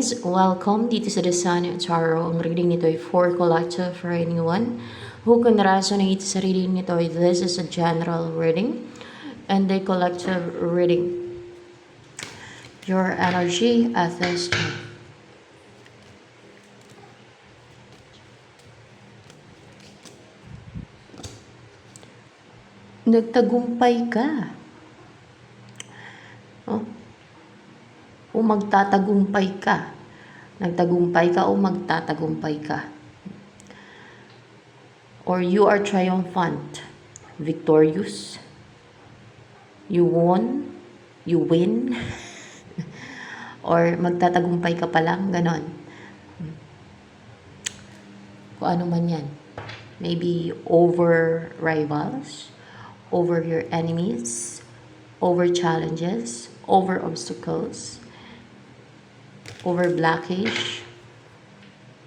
guys, welcome dito sa The Sun Tarot. Ang reading nito ay for collective for anyone who can resonate sa reading nito. This is a general reading and a collective reading. Your energy at this time. Nagtagumpay ka. Oh? O magtatagumpay ka. Nagtagumpay ka o magtatagumpay ka. Or you are triumphant, victorious. You won, you win. Or magtatagumpay ka pa lang, ganon. Kung ano man yan. Maybe over rivals, over your enemies, over challenges, over obstacles, over blockage,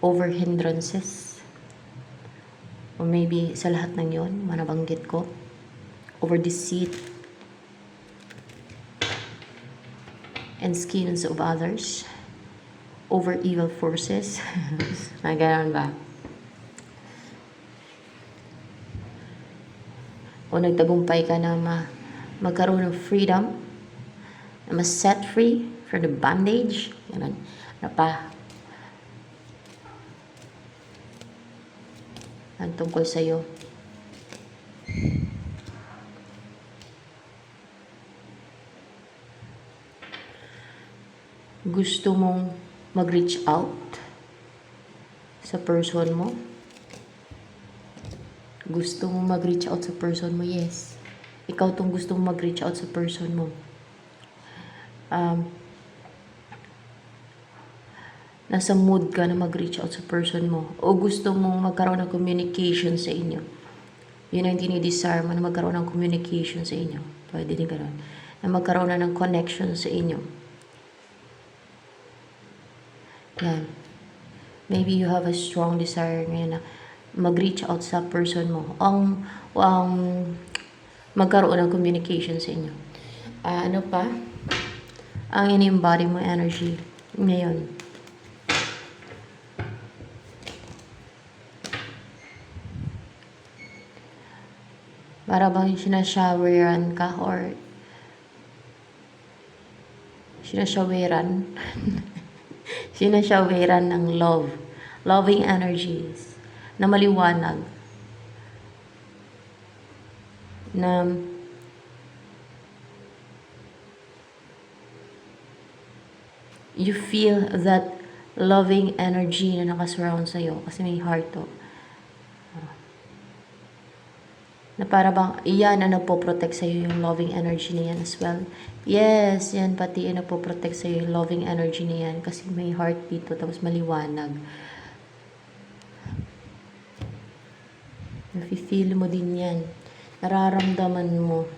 over hindrances, or maybe sa lahat ng yon, manabanggit ko, over deceit and schemes of others, over evil forces. Gano'n ba? O nagtagumpay ka na magkaroon ng freedom, na ma-set free from the bondage. Ganun. Ano pa? Ang tungkol sa'yo. Gusto mong mag-reach out sa person mo? Gusto mong mag-reach out sa person mo? Yes. Ikaw tong gusto mong mag-reach out sa person mo. Nasa mood ka na mag-reach out sa person mo. O gusto mong magkaroon ng communication sa inyo. Yun ang dinidesire mo, na magkaroon ng communication sa inyo. Pwede din gano'n. Na magkaroon na ng connection sa inyo. Yan. Maybe you have a strong desire ngayon na mag-reach out sa person mo. Ang magkaroon ng communication sa inyo. Ano pa? Ang in-embody mo energy ngayon. Para bang sinashoweran ka or sinashoweran? Sinashoweran ng love. Loving energies na maliwanag. Na you feel that loving energy na nakasurround sa'yo kasi may heart to. Na para bang iyan ang nagpo-protect sa'yo, yung loving energy na yan as well. Yes, yan pati yung nagpo-protect sa'yo, yung loving energy na yan kasi may heart dito tapos maliwanag. Nafe-feel mo din yan. Nararamdaman mo.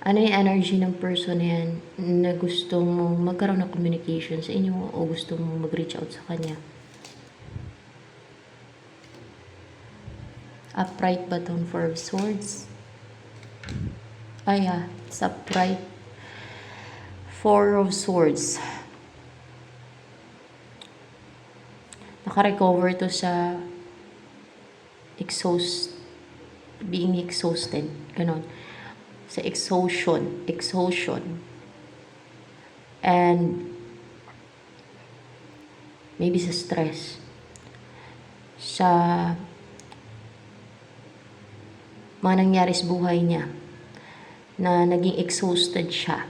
Ano yung energy ng person na yan na gusto mong magkaroon ng communication sa inyo o gusto mong mag-reach out sa kanya? Upright button, 4 of swords. It's upright. 4 of swords. Naka-recover to sa being exhausted. Ganon. Sa exhaustion. And maybe sa stress. Sa mga nangyari sa buhay niya. Na naging exhausted siya.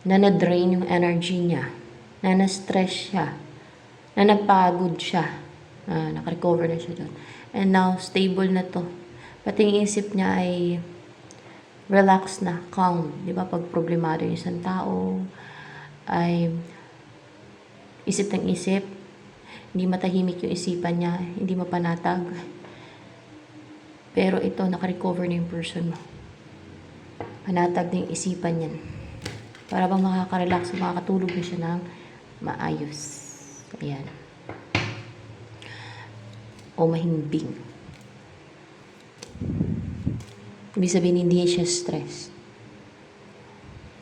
Na na-drain yung energy niya. Na na-stress siya. Na napagod siya. Naka-recover na siya doon. And now, stable na to. Pati yung isip niya ay relax na, calm. Di ba? Pag problemado yung isang tao, ay isip ng isip, hindi matahimik yung isipan niya, hindi mapanatag. Pero ito, naka-recover na yung person mo. Panatag na yung isipan niyan. Para bang makaka-relax, makakatulog na siya ng maayos. Ayan. O mahimbing. Ibig sabihin, hindi siya stress.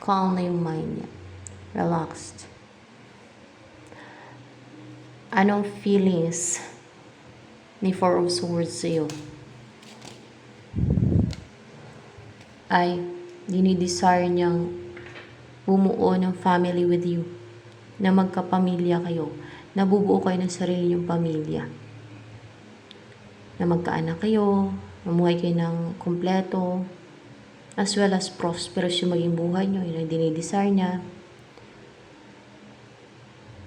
Calm na yung mind niya. Relaxed. Anong feelings ni Four of Swords sa'yo? Ay, dinidesire niyang bumuo ng family with you. Na magkapamilya kayo. Nabubuo kayo ng sarili niyong pamilya. Na magkaanak kayo, mamuhay kayo ng kumpleto, as well as prosperous yung maging buhay nyo, yun ang dinidesire niya.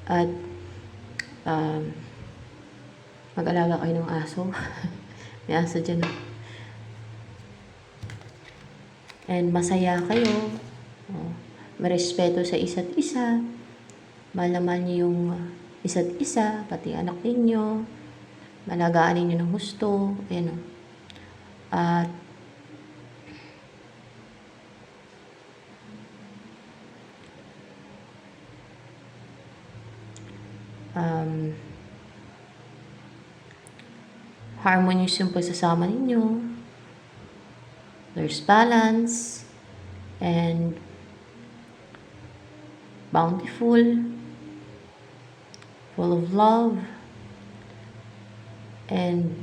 At mag-alaga kayo ng aso. May aso dyan. And masaya kayo. May respeto sa isa't isa. Mahal na mahal niyo yung isa't isa, pati anak ninyo. Malagaan ninyo ng gusto. Ayan o. At harmonious yung pagsasama ninyo. There's balance and bountiful, full of love, and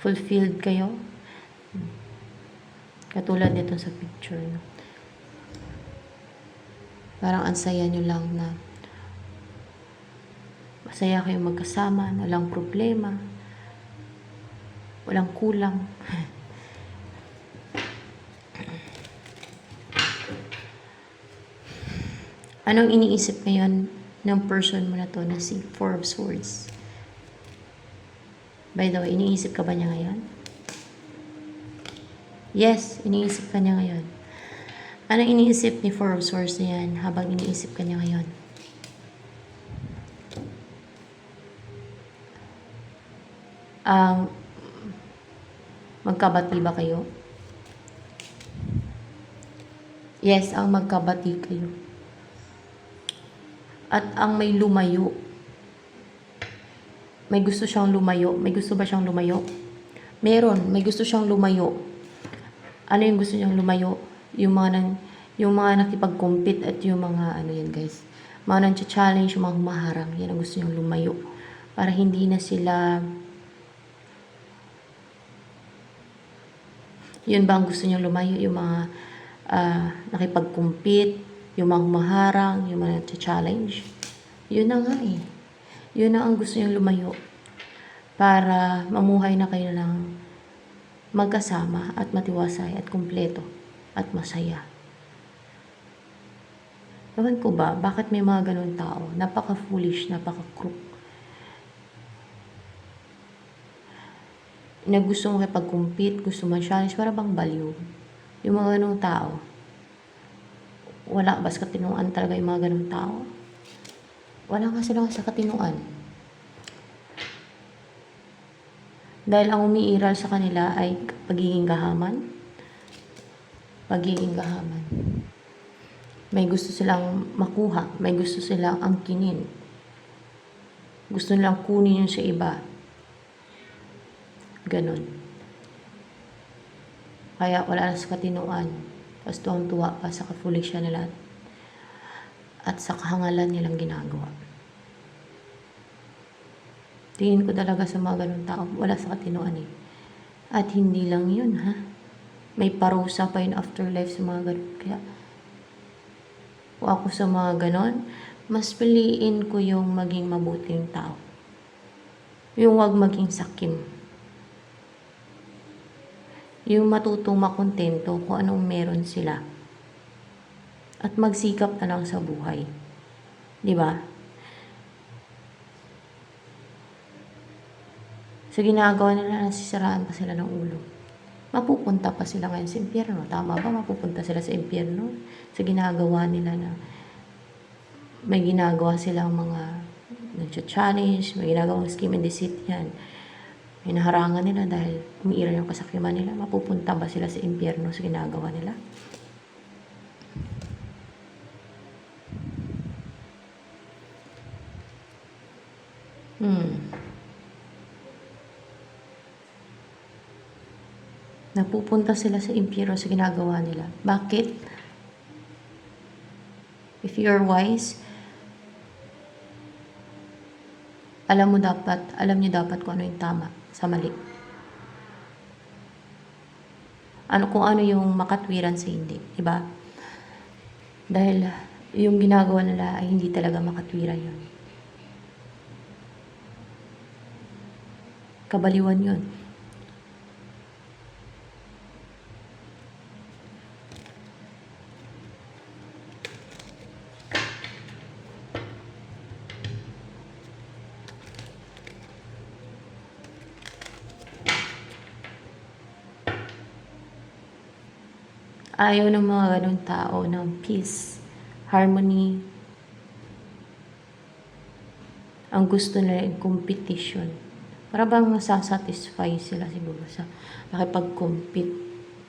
fulfilled kayo. Katulad nito sa picture. No? Parang ang saya nyo lang na masaya kayong magkasama, walang problema, walang kulang. Anong iniisip ngayon ng person mo na to na si Four of Swords? By the way, iniisip ka ba niya ngayon? Yes, iniisip ka niya ngayon. Anong iniisip ni Four of Swords na yan habang iniisip ka niya ngayon? Magkabati ba kayo? Yes, ang magkabati kayo. At ang may lumayo. May gusto siyang lumayo. May gusto ba siyang lumayo? Meron, may gusto siyang lumayo. Ano yung gusto niyang lumayo? Yung mga nakipag-compete at yung mga ano yan guys. Mga nang-challenge, yung mga humaharang. Yan ang gusto niyang lumayo. Para hindi na sila... Yun ba ang gusto niyang lumayo? Yung mga nakipag-compete, yung mga humaharang, yung mga nang-challenge. Yun na nga eh. Yun na ang gusto niyang lumayo. Para mamuhay na kayo ng magkasama at matiwasay at kumpleto at masaya. Ewan ko ba, bakit may mga ganun tao? Napaka-foolish, napaka-crook. Na gusto mo kapag-compete, gusto mo challenge, para bang baliw. Yung mga ganung tao. Wala ba sa katinuan talaga yung mga ganung tao? Wala nga sila sa katinuan. Dahil ang umiiral sa kanila ay pagiging gahaman. Pagiging gahaman. May gusto silang makuha. May gusto silang angkinin. Gusto nilang kunin yun sa iba. Ganon. Kaya wala na sa katinuan. Tapos tuwang-tuwa pa sa kafulisya nila. At sa kahangalan nilang ginagawa. Tingin ko talaga sa mga ganun tao, wala sa katinuan eh. At hindi lang yun ha. May parusa pa yun afterlife sa mga ganun. Kaya, kung ako sa mga ganun, mas piliin ko yung maging mabuting tao. Yung wag maging sakim. Yung matutong makontento kung anong meron sila. At magsikap na lang sa buhay. Di ba? Sa ginagawa nila, nasisiraan pa sila ng ulo. Mapupunta pa sila ngayon sa impyerno. Tama ba? Mapupunta sila sa impyerno. Sa ginagawa nila na may ginagawa silang mga nag-challenge, may ginagawang scheme and deceit yan. May naharangan nila dahil umiiral yung kasakiman nila. Mapupunta ba sila sa impyerno sa ginagawa nila? Napupunta sila sa impyerno sa ginagawa nila. Bakit? If you're wise, alam niyo dapat kung ano yung tama sa mali. Kung ano yung makatwiran sa hindi, diba? Dahil yung ginagawa nila ay hindi talaga makatwiran yun. Kabaliwan yun. Ayaw ng mga ganong tao ng peace, harmony. Ang gusto nila yung competition. Para bang masasatisfy sila siguro sa makipag-compete.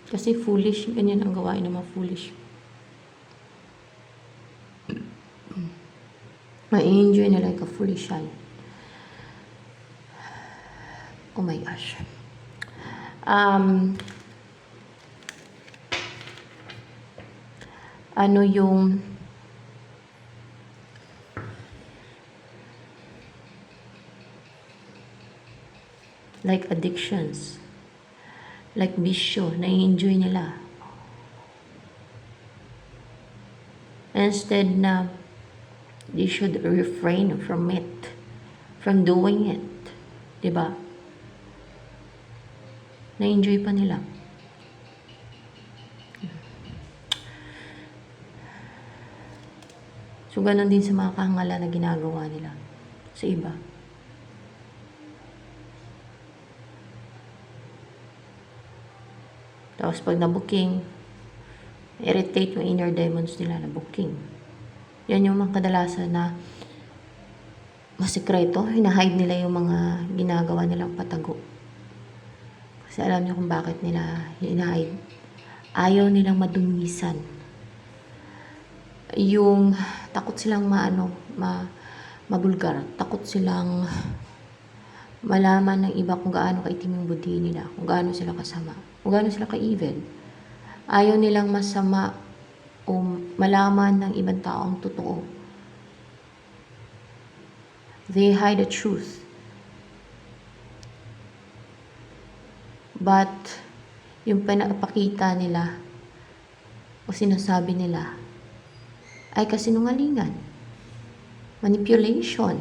Kasi foolish, ganyan ang gawain ng mga foolish. Ma-enjoy nila yung ka-foolish yan. Oh my gosh. Ano yung like addictions, like bisyo, na-enjoy nila. Instead na they should refrain from it, from doing it. Diba? Na-enjoy pa nila. So, ganun din sa mga kahangalan na ginagawa nila sa iba. Tapos, pag na-booking, irritate yung inner demons nila na booking. Yan yung mga kadalasan na masikreto, hinahide nila yung mga ginagawa nilang patago. Kasi alam niyo kung bakit nila hinahide. Ayaw nilang madungisan. Yung takot silang mabulgar, takot silang malaman ng iba kung gaano kaitim yung budhi nila, kung gaano sila kasama, kung gaano sila ka-evil. Ayaw nilang masama o malaman ng ibang tao ang totoo. They hide the truth. But yung pinapakita nila o sinasabi nila ay kasinungalingan, manipulation,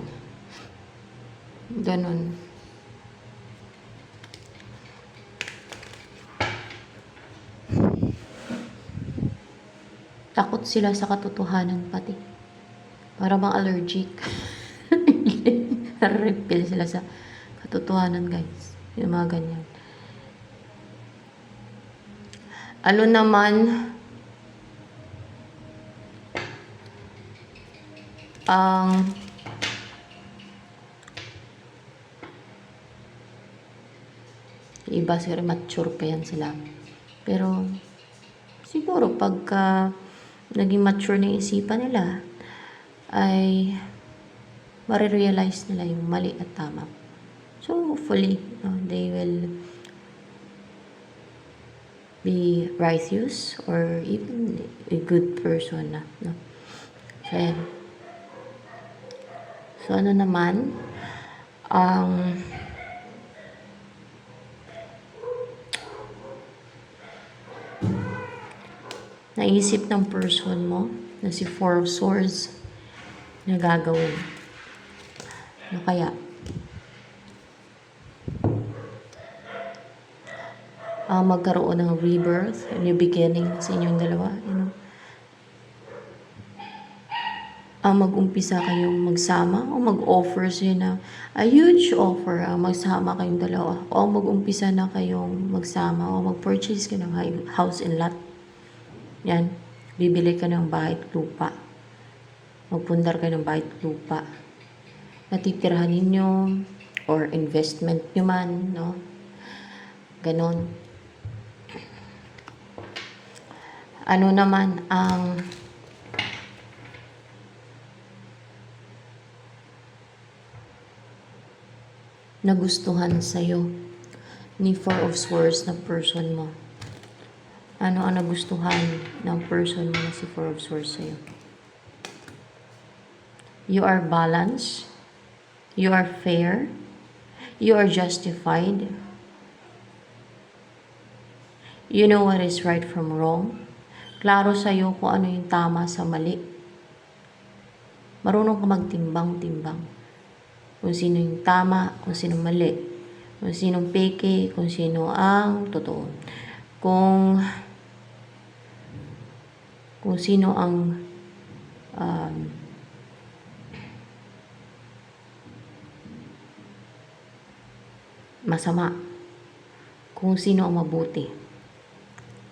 ganon. Takot sila sa katotohanan pati. Para bang allergic. Repel sila sa katotohanan, guys. Yung mga ganyan. Ano naman ang iba siguro mature pa yan sila. Pero siguro pagka naging mature na yung isipan nila ay marirealize nila yung mali at tama. So hopefully they will be righteous or even a good person na. No? So yan. So, ano naman, ang naisip ng person mo na si Four of Swords na gagawin. Ano kaya? Magkaroon ng rebirth, a new beginning sa inyong dalawa, mag-umpisa kayong magsama o mag-offer siya na a huge offer, magsama kayong dalawa o mag-umpisa na kayong magsama o mag-purchase ka ng house and lot. Yan, bibili ka ng bahay at lupa. Magpundar ka ng bahay at lupa. Natitirahan ninyo or investment nyo man, no? Ganon. Ano naman ang nagustuhan sa'yo ni Four of Swords na person mo. Ano ang nagustuhan ng person mo na si Four of Swords sa'yo? You are balanced. You are fair. You are justified. You know what is right from wrong. Klaro sa'yo kung ano yung tama sa mali. Marunong ka magtimbang-timbang. Kung sino yung tama, kung sino mali. Kung sinong peke, kung sino ang totoo. Kung sino ang masama. Kung sino ang mabuti.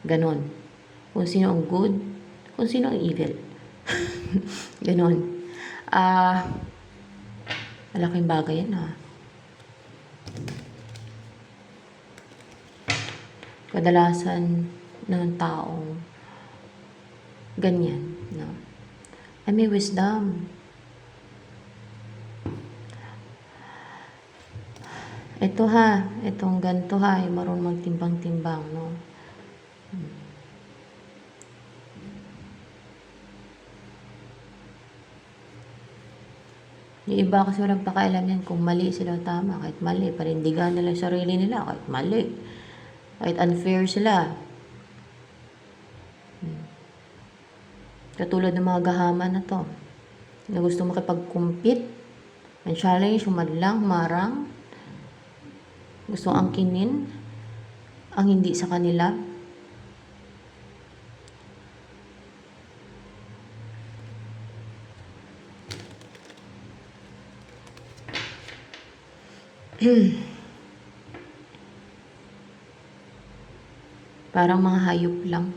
Ganon. Kung sino ang good, kung sino ang evil. Ganon. Malaking bagay yan, ha. Kadalasan ng taong ganyan, no? Ay, may wisdom. Ito ha, itong ganito ha, yung marunong magtimbang-timbang, no? Yung iba kasi walang pakialam yan kung mali sila o tama. Kahit mali, panindigan nila yung sarili nila. Kahit mali. Kahit unfair sila. Katulad ng mga gahaman na to. Na gusto makipag-compete. Ang challenge, humadlang, marang. Gusto angkinin ang hindi sa kanila. Parang mga hayop lang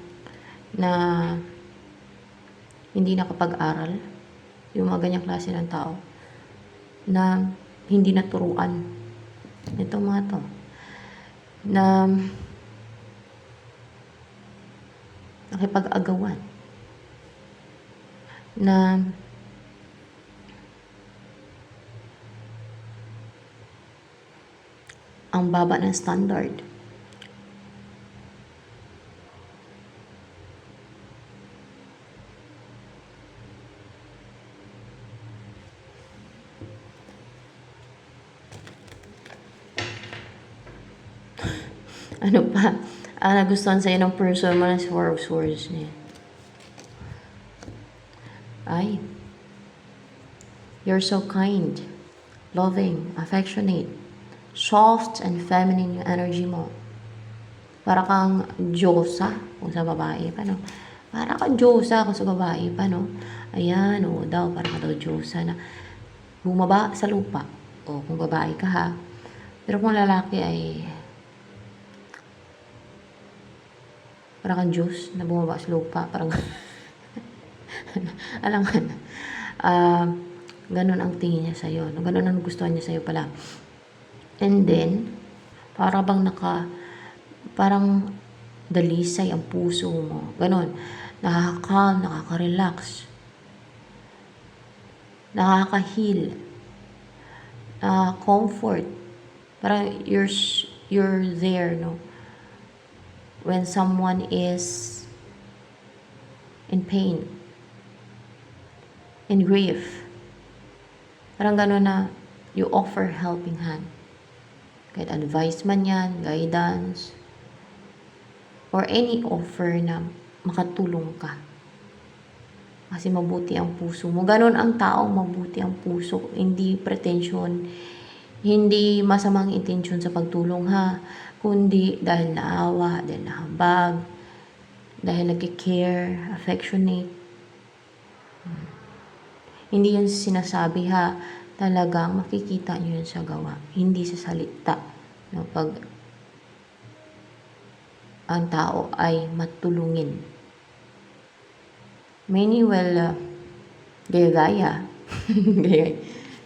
na hindi nakapag-aral. Yung mga ganyang klase ng tao na hindi naturuan. Ito mga to na nakipag-agawan, na ang baba ng standard. Ano pa? Nagustuhan sa'yo ng person mo na si Four of Swords niya. Ay. You're so kind, loving, affectionate, soft and feminine yung energy mo. Para kang Diyosa kung sa babae pa, no? Para kang Diyosa kung sa babae pa, no? Ayan, oo daw, para ka daw Diyosa na bumaba sa lupa. O kung babae ka, ha? Pero kung lalaki ay parang kang Diyos na bumaba sa lupa. Parang alam mo na. Ganun ang tingin niya sa'yo. No? Ganun ang gustuhan niya sa'yo pala. And then, para bang parang dalisay ang puso mo. Ganun. Nakaka-calm, nakaka-relax. Nakaka-heal. Comfort. Parang you're there, no? When someone is in pain, in grief. Parang gano'n na you offer helping hand. Kahit advice man yan, guidance, or any offer na makatulong ka. Kasi mabuti ang puso mo. Ganon ang taong mabuti ang puso. Hindi pretensyon, hindi masamang intensyon sa pagtulong, ha. Kundi dahil naawa, dahil nahabag, dahil nag-care, affectionate. Hindi yun sinasabi, ha. Talagang makikita nyo yun sa gawa. Hindi sa salita. No, pag ang tao ay matulungin. Many will gaya-gaya.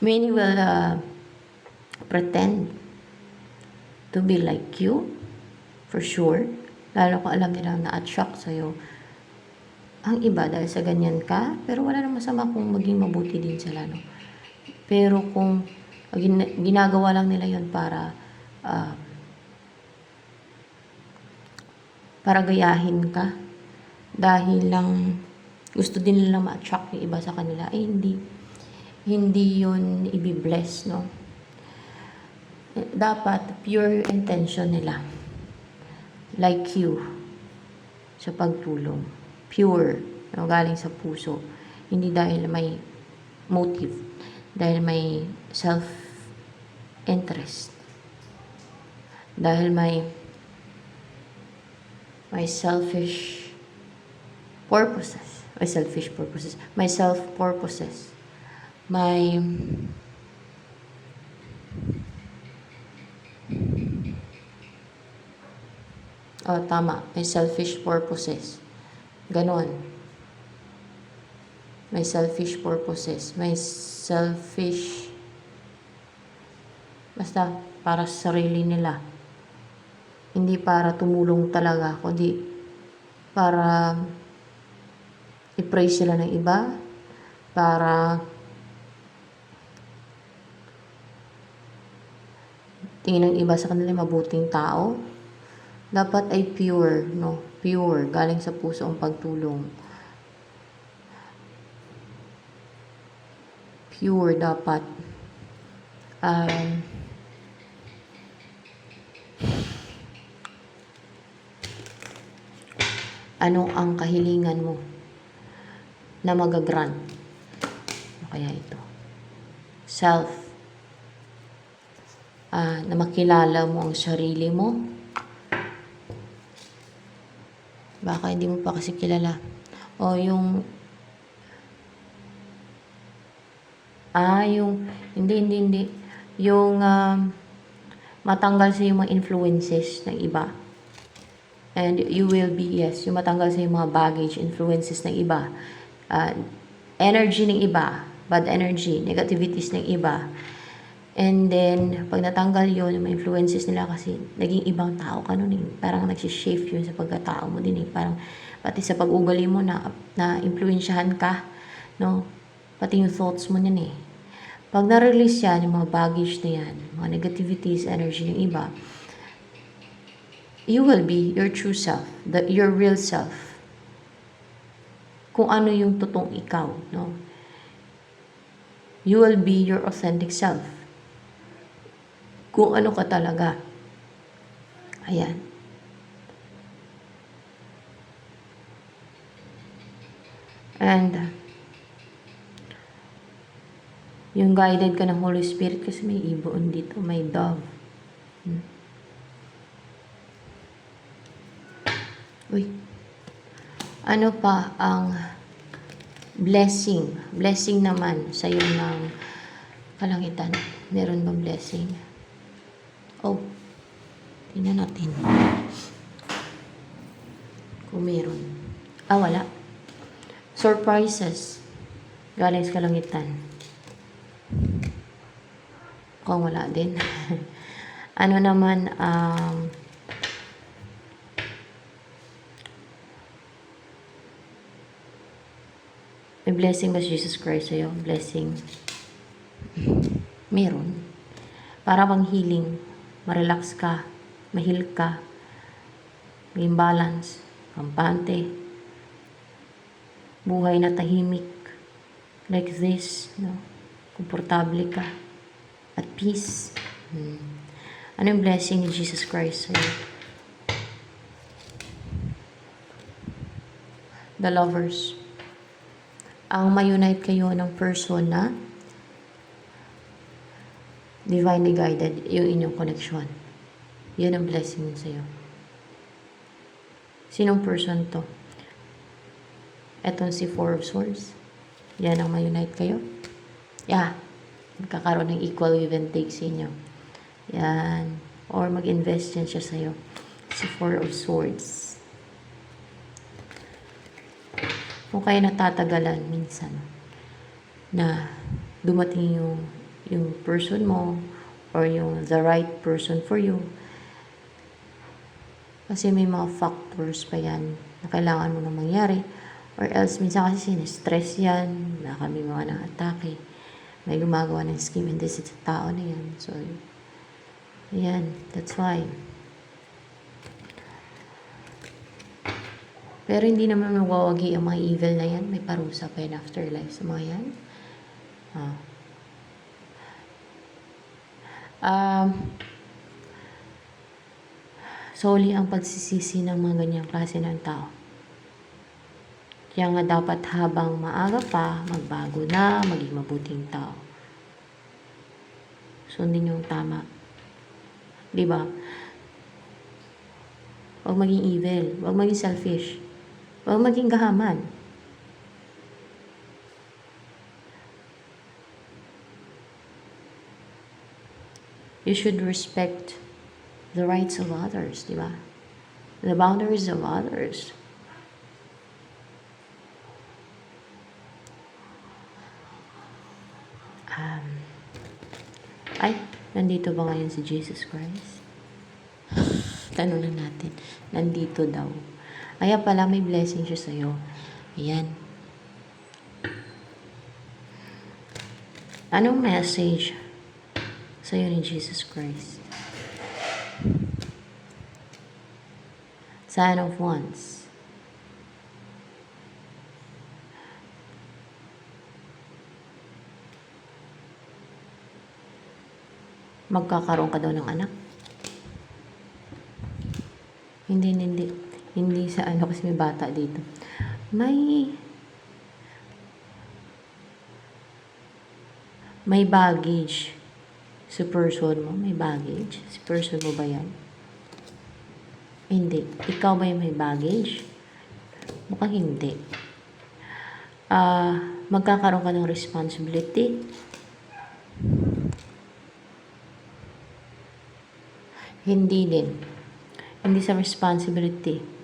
Many will pretend to be like you, for sure. Lalo kung alam nila na-attract sa'yo. Ang iba dahil sa ganyan ka, pero wala namang masama kung maging mabuti din sila, no? Pero kung ginagawa lang nila yon para para gayahin ka dahil lang gusto din nila ma-attract yung iba sa kanila. Hindi yun i-bless, no? Dapat pure intention nila. Like you, sa pagtulong. Pure, no? Galing sa puso. Hindi dahil may motive, dahil may self-interest, dahil may selfish purposes, may self-purposes, may tama, may selfish purposes. Ganon. May selfish purposes. Basta para sa sarili nila. Hindi para tumulong talaga, kundi para i-praise sila ng iba, para tingin ng iba sa kanila mabuting tao. Dapat ay pure, no? Pure, galing sa puso ang pagtulong. Pure dapat. Ano ang kahilingan mo na magagrant? Ano kaya ito? Na makilala mo ang sarili mo. Baka hindi mo pa kasi kilala. O yung hindi. Yung matanggal sa yung mga influences ng iba. And you will be, yung matanggal sa yung mga baggage, influences ng iba. Energy ng iba, bad energy, negativities ng iba. And then, pag natanggal yun, yung mga influences nila kasi naging ibang tao ka nun eh. Parang nagsishape yun sa pagkatao mo din eh. Parang pati sa pag-ugali mo na influensyahan ka, no? Pati yung thoughts mo nun eh. Pag na-release yan, yung mga baggage na yan, mga negativities, energy ng iba, you will be your true self, your real self. Kung ano yung totoong ikaw, no? You will be your authentic self. Kung ano ka talaga. Ayan. And yung guided ka ng Holy Spirit kasi may ibon dito, may dove. Uy. Ano pa ang blessing? Blessing naman sa iyo ng kalangitan. Meron bang blessing? Oh. Tingnan natin. Kung meron. Wala. Surprises. Galing sa kalangitan. Kung wala din. Ano naman may blessing ba si Jesus Christ sa'yo? Blessing. Meron. Para bang healing. Ma-relax ka. Ma-heal ka. May balance. Kampante. Buhay na tahimik. Like this. No? Komportable ka. At peace. Ano yung blessing ni Jesus Christ sa'yo? The lovers. Ang ma-unite kayo ng person na divinely guided yung inyong connection. Yun ang blessing sa'yo. Sinong person to? Etong si Four of Swords. Yan ang ma-unite kayo. Magkakaroon ng equal give and take sa inyo. Yan. Or mag-invest yan siya sa'yo. Si Four of Swords. Kung kayo natatagalan minsan na dumating yung person mo or yung the right person for you, kasi may mga factors pa yan na kailangan mo na mangyari, or else minsan kasi stress yan, baka may mga na-atake, may gumagawa ng scheme and this is tao na yan. So yan, that's why Pero hindi naman mawawagi ang mga evil na yan. May parusa pa yan afterlife sa mga yan. Ah. Solely ang pagsisisi ng mga ganyang klase ng tao. Kaya nga dapat habang maaga pa, magbago na, maging mabuting tao. Sundin yung tama. Diba? Huwag maging evil. Huwag maging selfish. Huwag maging gahaman. You should respect the rights of others, di ba? The boundaries of others. Nandito ba ngayon si Jesus Christ? Tanong na natin. Nandito daw. Kaya pala may blessing siya sa'yo. Ayan. Anong message sa'yo ni Jesus Christ? Sign of Wands. Magkakaroon ka daw ng anak? Hindi sa ano kasi may bata dito. May baggage si person mo. May baggage. Si person mo ba yan? Hindi. Ikaw ba yung may baggage? Mukhang hindi. Magkakaroon ka ng responsibility. Hindi din. Hindi sa responsibility.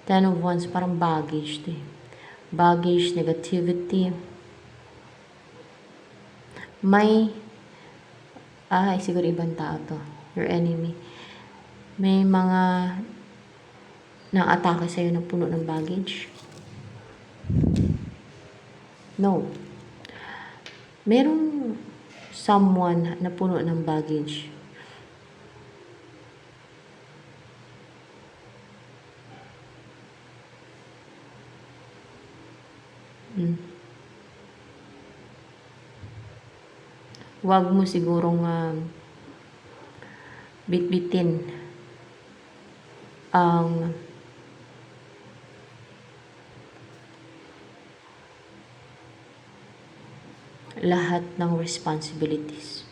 Ten of Wands, parang baggage to. Baggage, negativity. Siguro ibang tao to. Your enemy. May mga nang-atake sa'yo na puno ng baggage. No. Merong someone na puno ng baggage. Huwag mo sigurong bitbitin ang lahat ng responsibilities.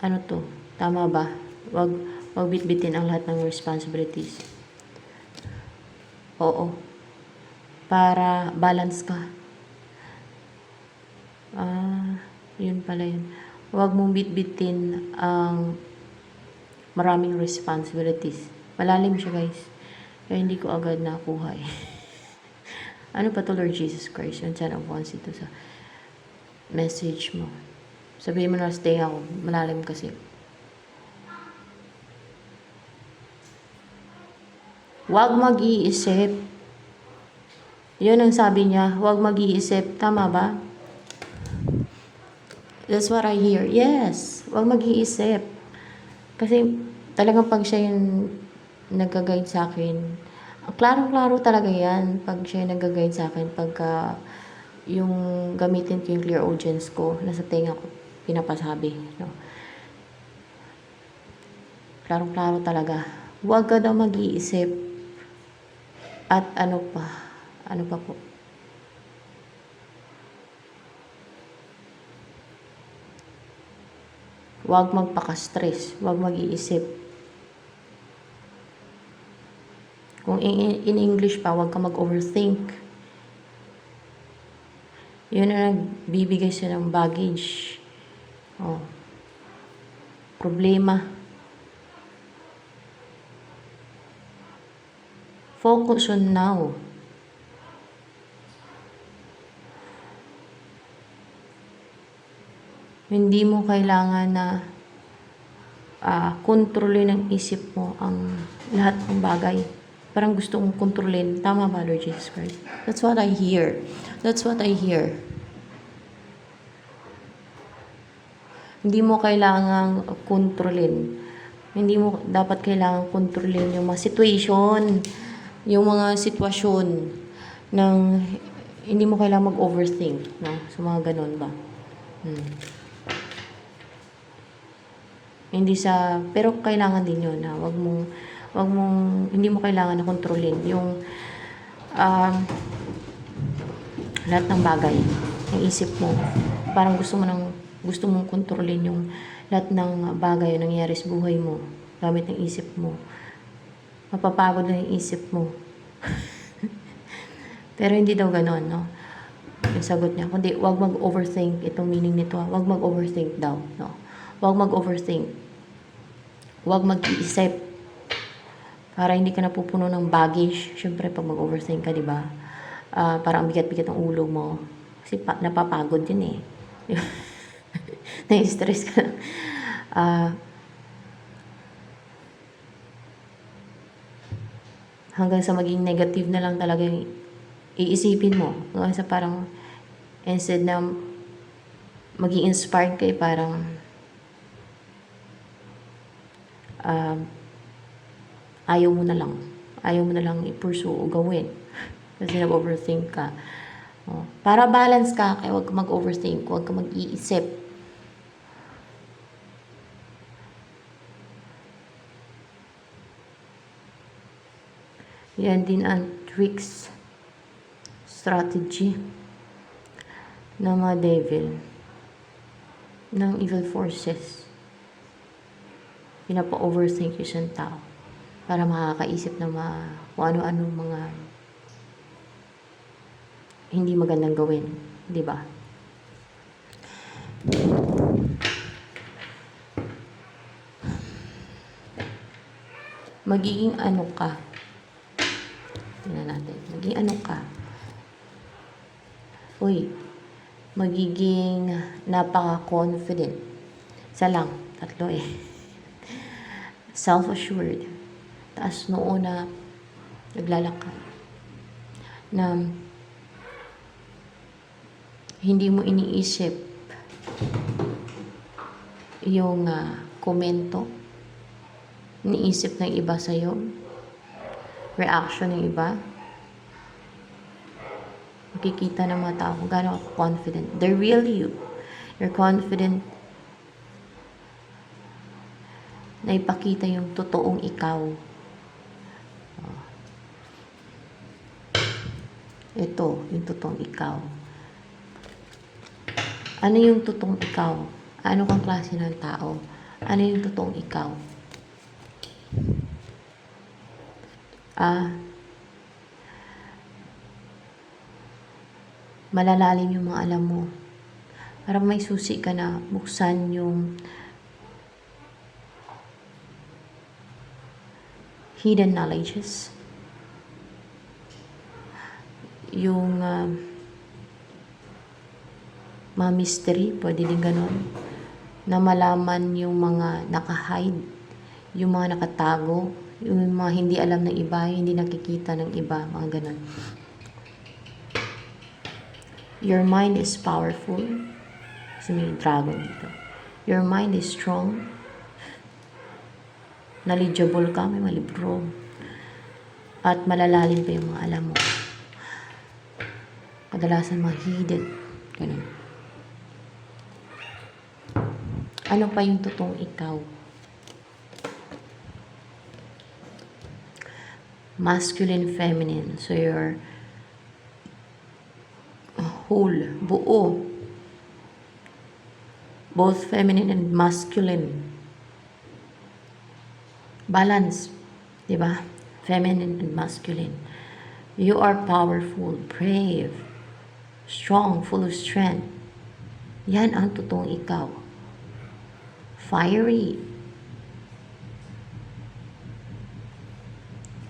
Ano to? Tama ba? Huwag bitbitin ang lahat ng responsibilities. Oo. Para balance ka. Yun pala yun. Huwag mong bitbitin ang maraming responsibilities. Malalim siya, guys. Kaya hindi ko agad nakuha eh. Ano pa to, Lord Jesus Christ? Yung Son of Wands ito sa message mo. Sabihin mo na, stay ako. Malalim kasi. Huwag mag-iisip. Yun ang sabi niya. Huwag mag-iisip. Tama ba? That's what I hear. Yes. Huwag mag-iisip. Kasi talagang pag siya yung nag-guide sa akin, klaro-klaro talaga yan. Pag siya yung nag-guide sa akin, pagka yung gamitin ko yung clear audience ko, nasa tenga ko, pinapasabi. No? Klaro-klaro talaga. Huwag ka daw mag-iisip. At ano pa po? Huwag magpaka-stress. Huwag mag-iisip. Kung in English pa, huwag ka mag-overthink. Yun ang nagbibigay siya ng baggage. Problema. Focus on now. Hindi mo kailangan na kontrolin ng isip mo ang lahat ng bagay. Parang gusto mong kontrolin. Tama ba, Lord Jesus Christ? That's what I hear. That's what I hear. Hindi mo kailangang kontrolin Hindi mo dapat kailangan kontrolin yung mga situation, yung mga sitwasyon ng hindi mo kailangan mag-overthink, no? So, mga ganun ba? Hindi sa, pero kailangan din yun na wag mong, hindi mo kailangan na kontrolin yung um, lahat ng bagay ng isip mo. Parang gusto mong kontrolin yung lahat ng bagay na nangyayari sa buhay mo gamit ng isip mo. Mapapagod na yung isip mo. Pero hindi daw ganon, no? Yung sagot niya, kundi wag mag-overthink. Itong meaning nito, wag mag-overthink daw, no? Wag mag-overthink. Wag mag-iisip. Para hindi ka napupuno ng baggage. Siyempre, pag mag-overthink ka, di ba? Parang bigat-bigat ng ulo mo. Kasi napapagod yun eh. Na-stress ka. Hanggang sa maging negative na lang talaga yung iisipin mo. Hanggang sa parang, instead na maging inspired kayo, parang ayaw mo na lang. Ayaw mo na lang i-pursue o gawin. Kasi nag-overthink ka. Para balance ka, kaya huwag ka mag-overthink. Huwag ka mag-iisip. Yan din ang tricks, strategy ng mga devil, ng evil forces. Pinapa-overthink yung isang tao para makakaisip ng kung ano-ano mga hindi magandang gawin, di ba? Magiging ano ka? Tingnan natin. Magiging ano ka? Magiging napaka-confident. Isa lang, tatlo eh. Self-assured. Taas noo na naglalakad. Na hindi mo iniisip yung komento, iniisip ng iba sa'yo, reaction ng iba. Makikita ng mga tao kung gaano ako confident. The real you. You're confident na ipakita yung totoong ikaw. Ito, yung totoong ikaw. Ano yung totoong ikaw? Ano kang klase ng tao? Ano yung totoong ikaw? Malalalim yung mga alam mo. Parang may susi ka na buksan yung hidden knowledges. Yung mga mystery, pwede din ganun. Na malaman yung mga naka-hide, yung mga nakatago, yung mga hindi alam ng iba, hindi nakikita ng iba, mga ganun. Your mind is powerful. Kasi may dragon dito. Your mind is strong. Knowledgeable ka, may malibro. At malalalim pa yung mga alam mo. Kadalasan mga hidden. Ganun. Ano pa yung totoong ikaw? Masculine, feminine. So you're whole, buo. Both feminine and masculine. Balance. Diba? Feminine and masculine. You are powerful, brave, strong, full of strength. Yan ang totoong ikaw. Fiery.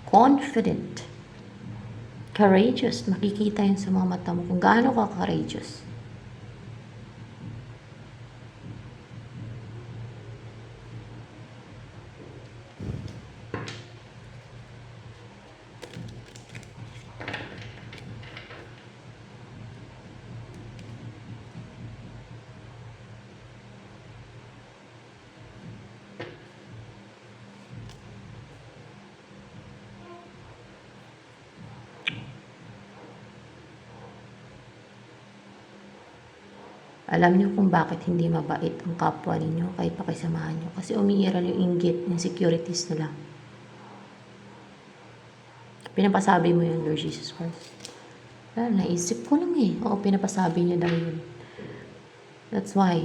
Confident. Courageous. Makikita yun sa mga mata mo kung gaano ka courageous. Alam niyo kung bakit hindi mabait ang kapwa ninyo kahit pakisamahan niyo. Kasi umiiral yung inggit, insecurities nila. Pinapasabi mo yun, Lord Jesus Christ. Naisip ko lang eh. Oo, pinapasabi niya daw yun. That's why.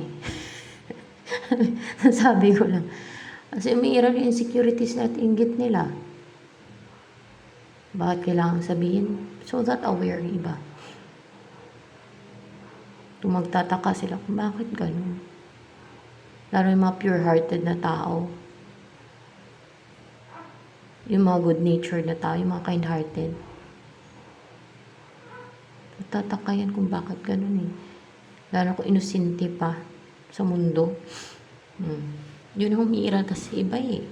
Sabi ko lang. Kasi umiiral yung insecurities at inggit nila. Bakit kailangan sabihin? So that aware yung iba. Kung magtataka sila kung bakit ganun. Lalo yung mga pure-hearted na tao. Yung mga good-natured na tao, yung mga kind-hearted. Magtataka yan kung bakit ganun eh. Lalo kung inosente pa sa mundo. Yun ang umiiral kasi iba eh.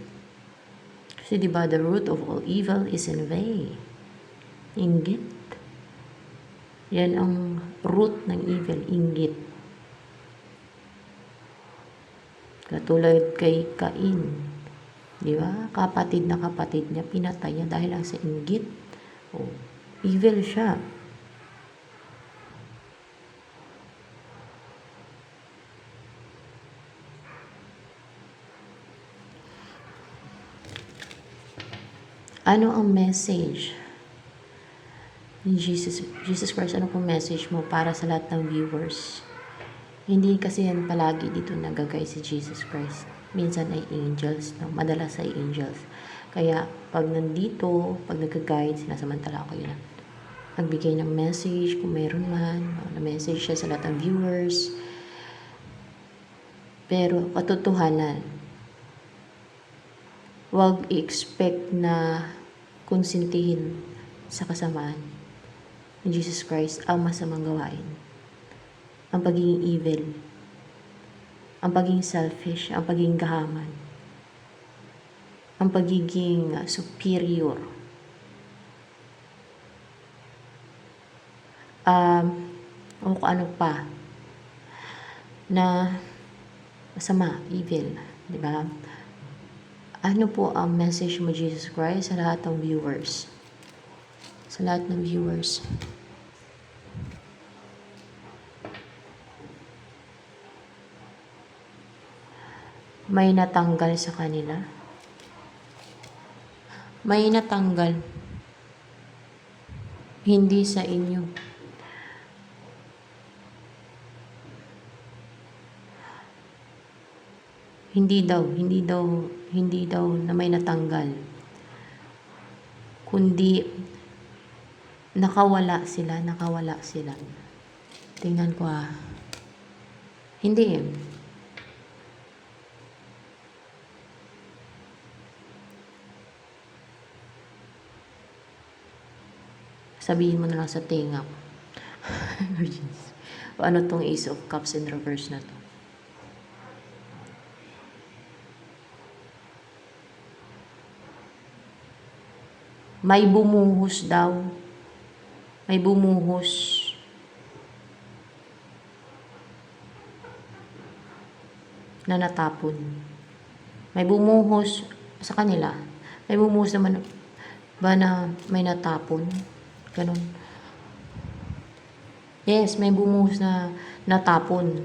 Kasi diba, the root of all evil is envy. Inggit. Yan ang root ng evil, inggit. Katulad kay Cain. Di ba? Kapatid na kapatid niya, pinatay niya dahil lang sa inggit. Oh, evil siya. Ano ang message ni Jesus Christ? Ano pong message mo para sa lahat ng viewers? Hindi kasi yan palagi dito nagagay si Jesus Christ. Minsan ay angels, no? Madalas ay angels. Kaya pag nandito, pag nag-guide, sinasamantala ko yun. Nagbigay ng message kung mayroon man, na message siya sa lahat ng viewers. Pero katotohanan, huwag i-expect na konsintihin sa kasamaan ni Jesus Christ ang masamang gawain. Ang pagiging evil, ang pagiging selfish, ang pagiging gahaman, ang pagiging superior. O kung ano pa na masama, evil, di ba? Ano po ang message mo, Jesus Christ, sa lahat ng viewers? Sa lahat ng viewers. May natanggal sa kanila. May natanggal. Hindi sa inyo. Hindi daw na may natanggal. Kundi nakawala sila. Tingnan ko Hindi. Sabihin mo na lang sa tinga. Ano tong Ace of Cups in reverse na to? May bumuhos daw. May bumuhos. Na natapon. May bumuhos sa kanila. May bumuhos naman ba na may natapon? Ganun. Yes, may bumuhos na natapon.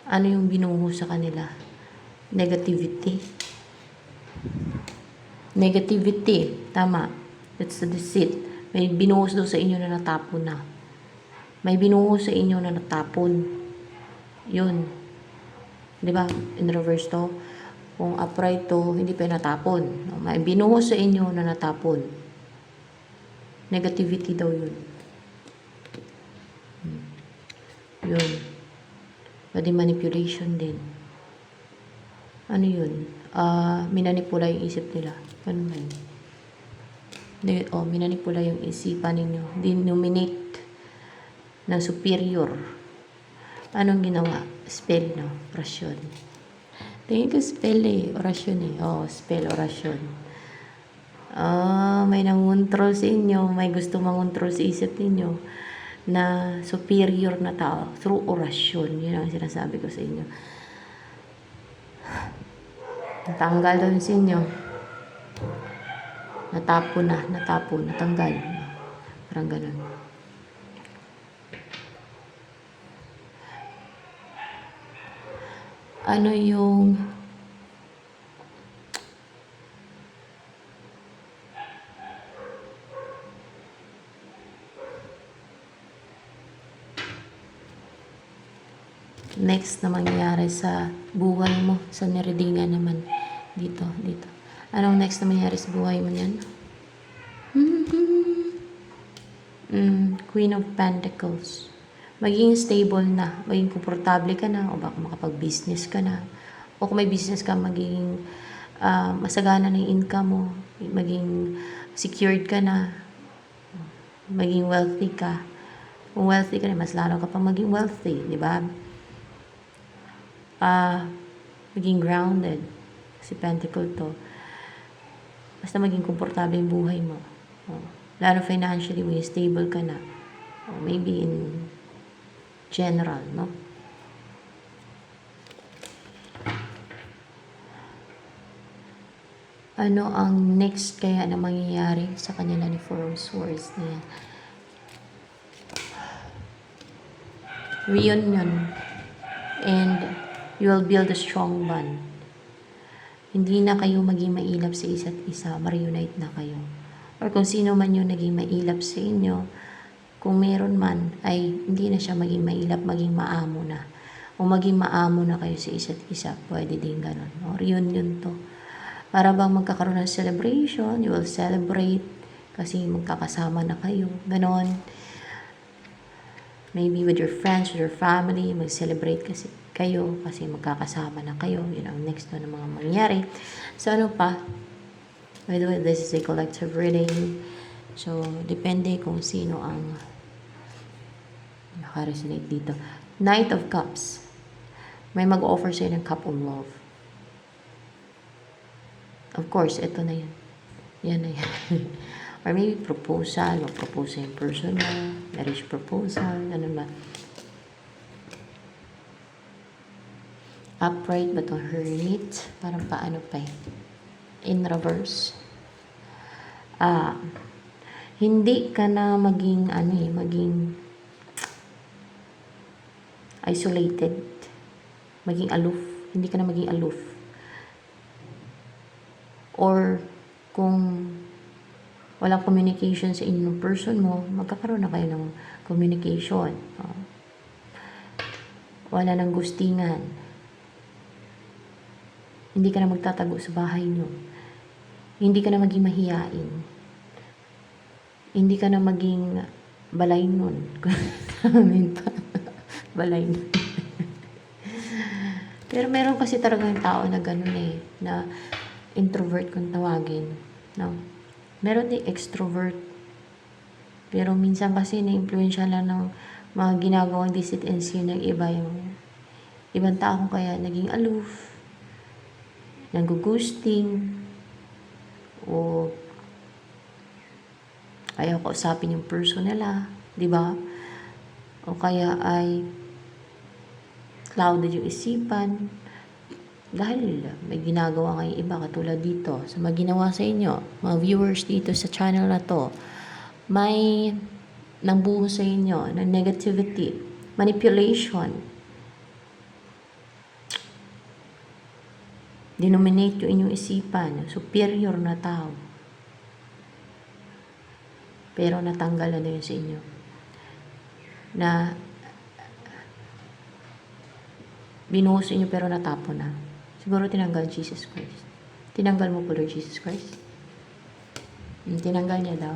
Ano yung binuhos sa kanila? Negativity. Tama. That's the deceit. May binuhos daw sa inyo na natapon na. May binuhos sa inyo na natapon. Yun. Diba? In reverse to. Kung upright to, hindi pa natapon. May binuhos sa inyo na natapon. Negativity daw yun. Yun. Pwede manipulation din. Ano yun? Minanipula yung isip nila. Ano ba yun? Minanipula yung isipan ninyo. Denominate ng superior. Anong ginawa? Spell, no? Orasyon. Tingin ko spell orasyon spell, orasyon. May nangontrol sa inyo. May gusto mangontrol sa isip ninyo na superior na tao through orasyon. Yun ang sinasabi ko sa inyo. Natanggal doon sa inyo. Natapon, natanggal. Parang ganun. ano yung next na mangyayari sa buhay mo, sa nireadingan naman dito. Anong next na mangyayari sa buhay mo niyan? Queen of Pentacles. Maging stable na, maging komportable ka na, o baka makapag-business ka na. O kung may business ka, maging masagana na yung income mo, maging secured ka na, maging wealthy ka. Kung wealthy ka na, mas lalo ka pa maging wealthy, di ba? Maging grounded. Kasi Pentacle to. Basta maging komportable yung buhay mo. Lalo financially, when stable ka na. Maybe in general, no? Ano ang next kaya na mangyayari sa kanila ni Four of Swords na yan? Reunion. And you will build a strong bond. Hindi na kayo maging mailap sa isa't isa, ma-reunite na kayo. Or kung sino man yung naging mailap sa inyo, kung meron man, ay hindi na siya maging mailap, maging maamo na. O maging maamo na kayo sa isa't isa, pwede din ganun. O, reunion to. Para bang magkakaroon ng celebration, you will celebrate kasi magkakasama na kayo. Ganon. Maybe with your friends, with your family, mag-celebrate kasi kayo kasi magkakasama na kayo. Yun ang next na mga mangyari. So, ano pa? By the way, this is a collective reading. So, depende kung sino ang nakaresonate dito. Knight of Cups. May mag-offer sa'yo ng cup of love. Of course, ito na yan. Yan na yan. Or maybe proposal, mag-propose yung personal, marriage proposal, ano ba. Upright ba itong hermit? Parang paano pa eh. In reverse. Hindi ka na maging, maging isolated. Maging aloof. Hindi ka na maging aloof. Or kung walang communication sa inyong person mo, magkakaroon na kayo ng communication. Wala nang gustingan. Hindi ka na magtatago sa bahay nyo. Hindi ka na maging mahiyain. Hindi ka na maging balay nun. Balay nun. Pero meron kasi talagang tao na ganun eh, na introvert kung tawagin. No? Meron din extrovert. Pero minsan kasi na-influensya lang ng mga ginagawang visit and see ng iba yung ibang tao kaya naging aloof, nag-ghosting, o ayaw kausapin yung person nila, di ba? O kaya ay clouded yung isipan, dahil may ginagawa ngayong iba katulad dito. So, maginawa sa inyo, mga viewers dito sa channel na to, may nangbuho sa inyo ng negativity, manipulation, denominate yung inyong isipan, superior na tao. Pero natanggal na yun sa inyo. Na binuhos inyo pero natapon na. Siguro tinanggal Jesus Christ. Tinanggal mo po Lord Jesus Christ? Tinanggal niya daw.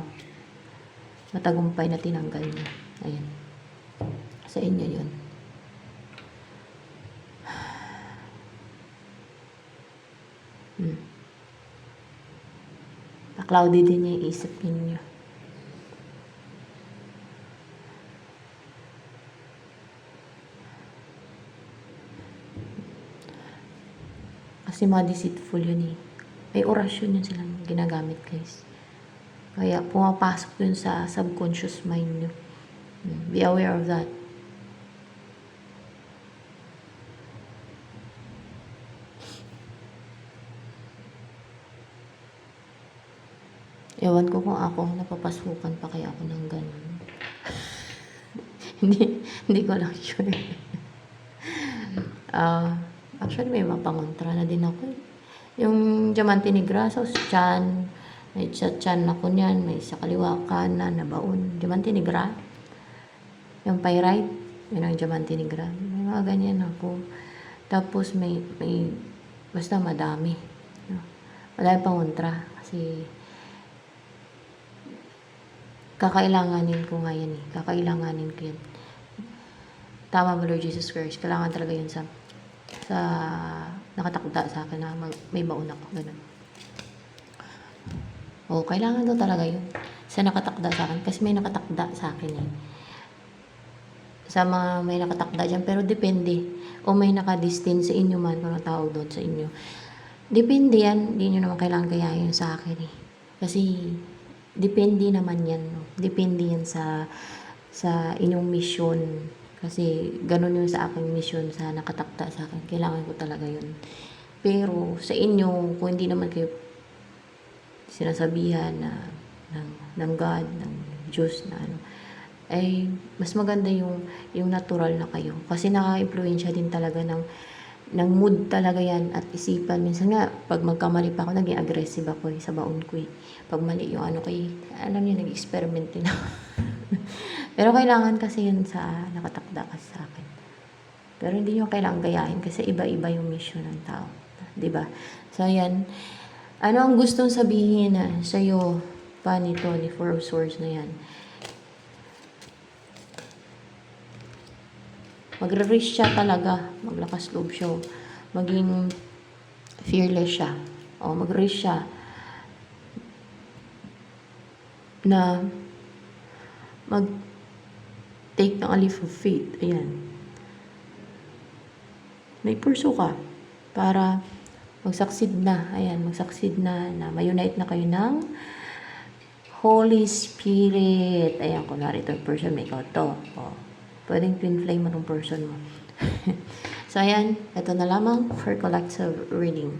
Matagumpay na tinanggal niya. Ayan. Sa inyo yun. Pa-cloudy din niya yung isip ninyo. Kasi mga deceitful yun eh. May orasyon yun silang ginagamit guys. Kaya pumapasok yun sa subconscious mind nyo. Be aware of that. Ewan ko kung ako, napapasukan pa kaya ako ng ganun. hindi ko lang sure. Actually, may mga pangontra na din ako eh. Yung Diamante Negra sa tiyan, may sa tiyan ako niyan, may sa kaliwa kanan na baon. Diamante Negra. Yung pyrite, yun ang Diamante Negra. May mga ganyan ako. Tapos may basta madami. No? Madami pangontra kasi kakailanganin ko nga yan eh. Kakailanganin ko yan. Tama ba Lord Jesus Christ? Kailangan talaga yun sa nakatakda sa akin na may baon ako. Ganun. O, kailangan daw talaga yun. Sa nakatakda sa akin. Kasi may nakatakda sa akin eh. Sa mga may nakatakda dyan. Pero depende. O may nakadistin sa inyo man. Kung ang tawag doon sa inyo. Depende yan. Hindi nyo naman kailangan gayahin sa akin eh. Kasi depende naman yan. No? Depende yan sa inyong mission. Kasi ganun yung sa aking mission sa nakatakda sa akin. Kailangan ko talaga yun. Pero sa inyo, kung hindi naman kayo sinasabihan na ng God, ng Diyos na ano, ay mas maganda yung natural na kayo. Kasi nakaka-impluwensya din talaga ng mood talaga yan at isipan. Minsan nga, pag magkamali pa ako, naging aggressive ako sa baon ko eh. Pag mali yung ano ko eh, alam niyo, nag-experiment din ako. Pero kailangan kasi yun sa nakatakda kasi sa akin. Pero hindi nyo kailangan gayahin kasi iba-iba yung mission ng tao. Diba? So, yan. Ano ang gustong sabihin na sa'yo pa nito, ni Four of Swords na yan? Magre-risk siya talaga. Maglakas loob siya. Maging fearless siya. O, mag-risk siya na take ng a leap of faith. Ayan. May purso ka para mag-succeed na. Ayan, mag-succeed na ma-unite na kayo ng Holy Spirit. Ayan, kunwari itong person, may ikaw to. O, pwedeng twin flame mo ng person mo. So, ayan. Ito na lamang for collective reading.